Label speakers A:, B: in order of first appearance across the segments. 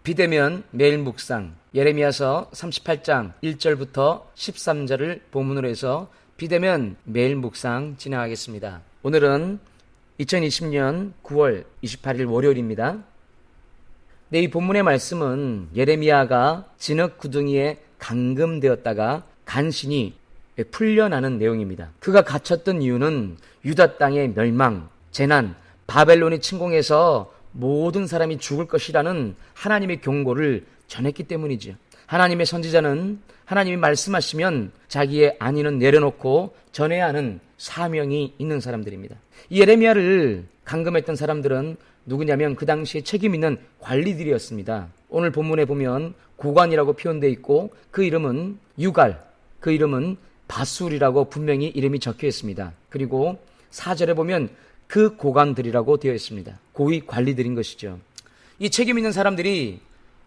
A: 비대면 매일 묵상, 예레미야서 38장 1절부터 13절을 본문으로 해서 비대면 매일 묵상 진행하겠습니다. 오늘은 2020년 9월 28일 월요일입니다. 이 본문의 말씀은 예레미야가 진흙 구덩이에 감금되었다가 간신히 풀려나는 내용입니다. 그가 갇혔던 이유는 유다 땅의 멸망, 재난, 바벨론이 침공해서 모든 사람이 죽을 것이라는 하나님의 경고를 전했기 때문이죠. 하나님의 선지자는 하나님이 말씀하시면 자기의 안위는 내려놓고 전해야 하는 사명이 있는 사람들입니다. 이 예레미야를 감금했던 사람들은 누구냐면 그 당시에 책임 있는 관리들이었습니다. 오늘 본문에 보면 고관이라고 표현되어 있고 그 이름은 유갈, 그 이름은 바술이라고 분명히 이름이 적혀 있습니다. 그리고 4절에 보면 그 고관들이라고 되어 있습니다. 고위 관리들인 것이죠. 이 책임 있는 사람들이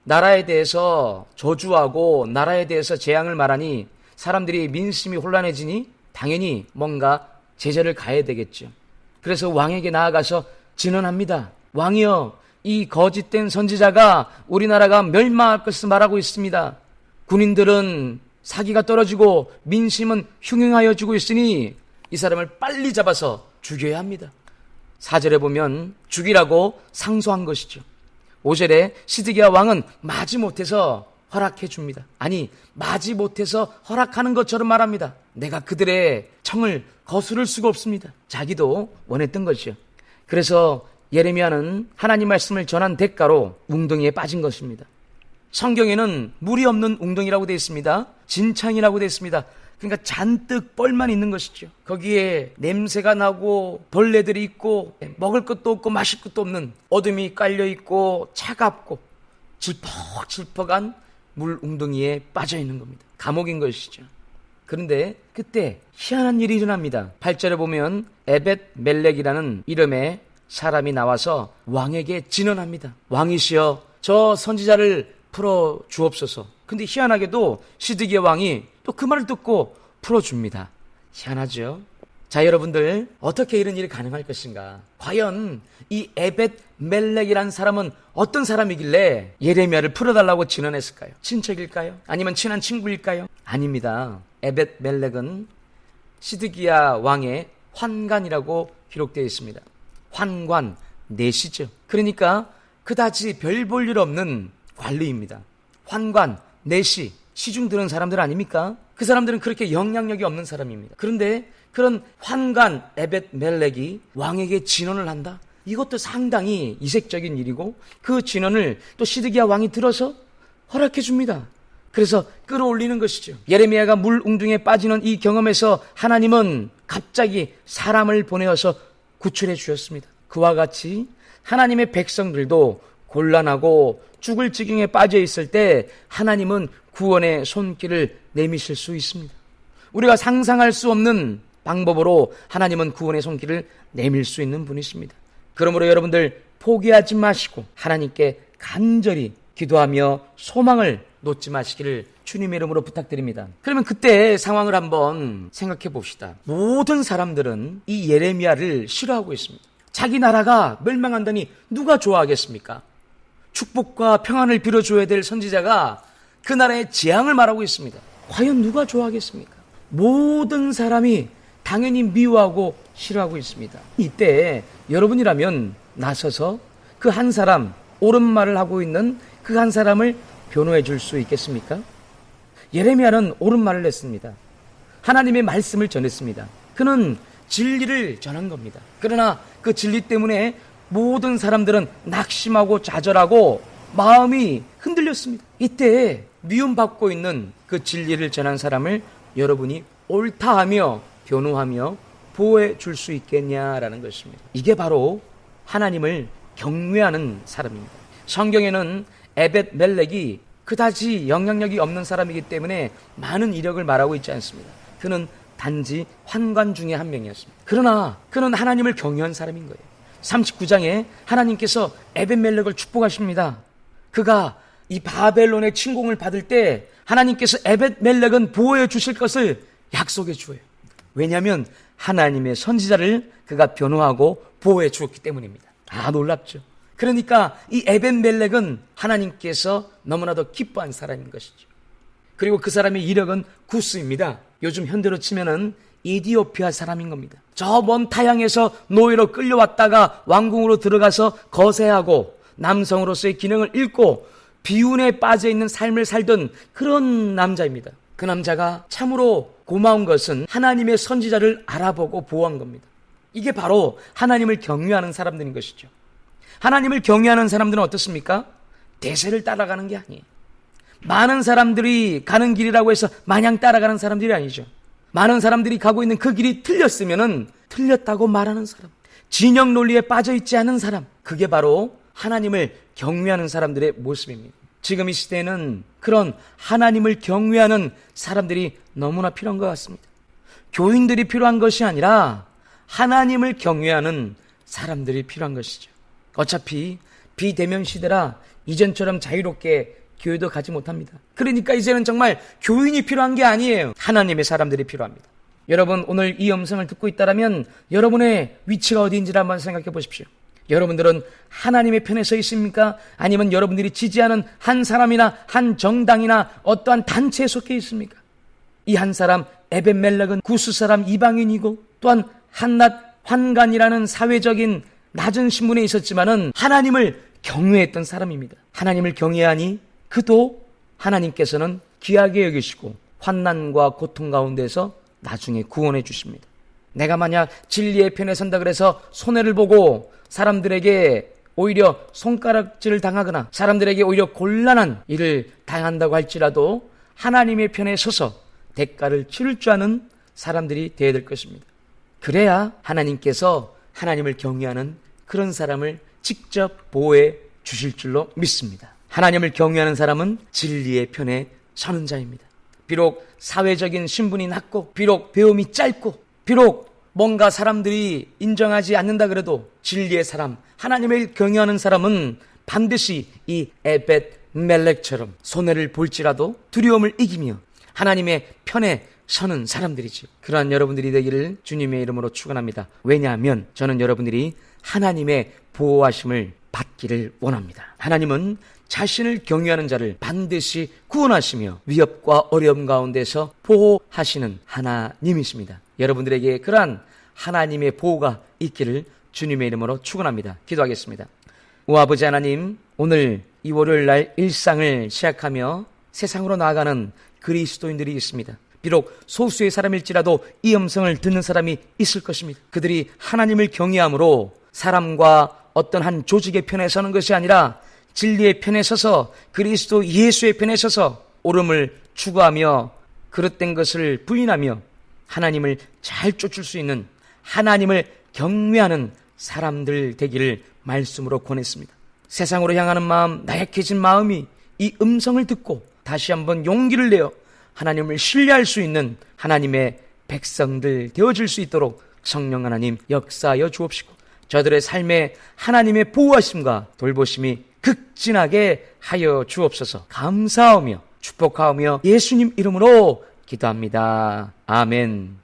A: 나라에 대해서 저주하고 나라에 대해서 재앙을 말하니 사람들이 민심이 혼란해지니 당연히 뭔가 제재를 가해야 되겠죠. 그래서 왕에게 나아가서 진언합니다. 왕이여, 이 거짓된 선지자가 우리나라가 멸망할 것을 말하고 있습니다. 군인들은 사기가 떨어지고 민심은 흉흉하여지고 있으니 이 사람을 빨리 잡아서 죽여야 합니다. 4절에 보면 죽이라고 상소한 것이죠. 5절에 시드기야 왕은 마지못해서 허락해 줍니다. 아니, 마지못해서 허락하는 것처럼 말합니다. 내가 그들의 청을 거스를 수가 없습니다. 자기도 원했던 것이요. 그래서 예레미야는 하나님 말씀을 전한 대가로 웅덩이에 빠진 것입니다. 성경에는 물이 없는 웅덩이라고 되어 있습니다. 진창이라고 되어 있습니다. 그러니까 잔뜩 뻘만 있는 것이죠. 거기에 냄새가 나고 벌레들이 있고 먹을 것도 없고 마실 것도 없는 어둠이 깔려 있고 차갑고 질퍽질퍽한 물 웅덩이에 빠져 있는 겁니다. 감옥인 것이죠. 그런데 그때 희한한 일이 일어납니다. 8절에 보면 에벳 멜렉이라는 이름의 사람이 나와서 왕에게 진언합니다. 왕이시여, 저 선지자를 풀어 주옵소서. 근데 희한하게도 시드기야 왕이 또 그 말을 듣고 풀어줍니다. 희한하죠? 자, 여러분들, 어떻게 이런 일이 가능할 것인가? 과연 이 에벳 멜렉이라는 사람은 어떤 사람이길래 예레미야를 풀어달라고 진언했을까요? 친척일까요? 아니면 친한 친구일까요? 아닙니다. 에벳 멜렉은 시드기야 왕의 환관이라고 기록되어 있습니다. 환관, 내시죠. 그러니까 그다지 별 볼 일 없는 관리입니다. 환관, 내시, 시중 드는 사람들 아닙니까? 그 사람들은 그렇게 영향력이 없는 사람입니다. 그런데 그런 환관 에벳 멜렉이 왕에게 진언을 한다? 이것도 상당히 이색적인 일이고 그 진언을 또 시드기야 왕이 들어서 허락해 줍니다. 그래서 끌어올리는 것이죠. 예레미야가 물 웅둥이에 빠지는 이 경험에서 하나님은 갑자기 사람을 보내어서 구출해 주셨습니다. 그와 같이 하나님의 백성들도 곤란하고 죽을 지경에 빠져 있을 때 하나님은 구원의 손길을 내미실 수 있습니다. 우리가 상상할 수 없는 방법으로 하나님은 구원의 손길을 내밀 수 있는 분이십니다. 그러므로 여러분들 포기하지 마시고 하나님께 간절히 기도하며 소망을 놓지 마시기를 주님의 이름으로 부탁드립니다. 그러면 그때의 상황을 한번 생각해 봅시다. 모든 사람들은 이 예레미야를 싫어하고 있습니다. 자기 나라가 멸망한다니 누가 좋아하겠습니까? 축복과 평안을 빌어줘야 될 선지자가 그 나라의 재앙을 말하고 있습니다. 과연 누가 좋아하겠습니까? 모든 사람이 당연히 미워하고 싫어하고 있습니다. 이때 여러분이라면 나서서 그 한 사람, 옳은 말을 하고 있는 그 한 사람을 변호해 줄 수 있겠습니까? 예레미야는 옳은 말을 했습니다. 하나님의 말씀을 전했습니다. 그는 진리를 전한 겁니다. 그러나 그 진리 때문에 모든 사람들은 낙심하고 좌절하고 마음이 흔들렸습니다. 이때 미움받고 있는 그 진리를 전한 사람을 여러분이 옳다하며 변호하며 보호해 줄 수 있겠냐라는 것입니다. 이게 바로 하나님을 경외하는 사람입니다. 성경에는 에벳 멜렉이 그다지 영향력이 없는 사람이기 때문에 많은 이력을 말하고 있지 않습니다. 그는 단지 환관 중에 한 명이었습니다. 그러나 그는 하나님을 경외한 사람인 거예요. 39장에 하나님께서 에벳 멜렉을 축복하십니다. 그가 이 바벨론의 침공을 받을 때 하나님께서 에벳 멜렉은 보호해 주실 것을 약속해 주어요. 왜냐하면 하나님의 선지자를 그가 변호하고 보호해 주었기 때문입니다. 놀랍죠. 그러니까 이 에벤멜렉은 하나님께서 너무나도 기뻐한 사람인 것이죠. 그리고 그 사람의 이력은 구스입니다. 요즘 현대로 치면은 이디오피아 사람인 겁니다. 저 먼 타향에서 노예로 끌려왔다가 왕궁으로 들어가서 거세하고 남성으로서의 기능을 잃고 비운에 빠져있는 삶을 살던 그런 남자입니다. 그 남자가 참으로 고마운 것은 하나님의 선지자를 알아보고 보호한 겁니다. 이게 바로 하나님을 경외하는 사람들인 것이죠. 하나님을 경외하는 사람들은 어떻습니까? 대세를 따라가는 게 아니에요. 많은 사람들이 가는 길이라고 해서 마냥 따라가는 사람들이 아니죠. 많은 사람들이 가고 있는 그 길이 틀렸으면은 틀렸다고 말하는 사람, 진영 논리에 빠져있지 않은 사람, 그게 바로 하나님을 경외하는 사람들의 모습입니다. 지금 이 시대에는 그런 하나님을 경외하는 사람들이 너무나 필요한 것 같습니다. 교인들이 필요한 것이 아니라 하나님을 경외하는 사람들이 필요한 것이죠. 어차피 비대면 시대라 이전처럼 자유롭게 교회도 가지 못합니다. 그러니까 이제는 정말 교인이 필요한 게 아니에요. 하나님의 사람들이 필요합니다. 여러분, 오늘 이 음성을 듣고 있다면 여러분의 위치가 어디인지를 한번 생각해 보십시오. 여러분들은 하나님의 편에 서 있습니까? 아니면 여러분들이 지지하는 한 사람이나 한 정당이나 어떠한 단체에 속해 있습니까? 이 한 사람 에벤멜렉은 구스 사람 이방인이고 또한 한낱 환관이라는 사회적인 낮은 신분에 있었지만은 하나님을 경외했던 사람입니다. 하나님을 경외하니 그도 하나님께서는 귀하게 여기시고 환난과 고통 가운데서 나중에 구원해 주십니다. 내가 만약 진리의 편에 선다 그래서 손해를 보고 사람들에게 오히려 손가락질을 당하거나 사람들에게 오히려 곤란한 일을 당한다고 할지라도 하나님의 편에 서서 대가를 치를 줄 아는 사람들이 되어야 될 것입니다. 그래야 하나님께서 하나님을 경외하는 그런 사람을 직접 보호해 주실 줄로 믿습니다. 하나님을 경외하는 사람은 진리의 편에 서는 자입니다. 비록 사회적인 신분이 낮고 비록 배움이 짧고 비록 뭔가 사람들이 인정하지 않는다 그래도 진리의 사람, 하나님을 경외하는 사람은 반드시 이 에벳멜렉처럼 손해를 볼지라도 두려움을 이기며 하나님의 편에 서는 사람들이죠. 그러한 여러분들이 되기를 주님의 이름으로 축원합니다. 왜냐하면 저는 여러분들이 하나님의 보호하심을 받기를 원합니다. 하나님은 자신을 경외하는 자를 반드시 구원하시며 위협과 어려움 가운데서 보호하시는 하나님이십니다. 여러분들에게 그러한 하나님의 보호가 있기를 주님의 이름으로 축원합니다. 기도하겠습니다. 오 아버지 하나님, 오늘 이 월요일 날 일상을 시작하며 세상으로 나아가는 그리스도인들이 있습니다. 비록 소수의 사람일지라도 이 음성을 듣는 사람이 있을 것입니다. 그들이 하나님을 경외함으로 사람과 어떤 한 조직의 편에 서는 것이 아니라 진리의 편에 서서 그리스도 예수의 편에 서서 옳음을 추구하며 그릇된 것을 부인하며 하나님을 잘 쫓을 수 있는 하나님을 경외하는 사람들 되기를 말씀으로 권했습니다. 세상으로 향하는 마음, 나약해진 마음이 이 음성을 듣고 다시 한번 용기를 내어 하나님을 신뢰할 수 있는 하나님의 백성들 되어질 수 있도록 성령 하나님 역사하여 주옵시고 저들의 삶에 하나님의 보호하심과 돌보심이 극진하게 하여 주옵소서. 감사하며 축복하며 예수님 이름으로 기도합니다. 아멘.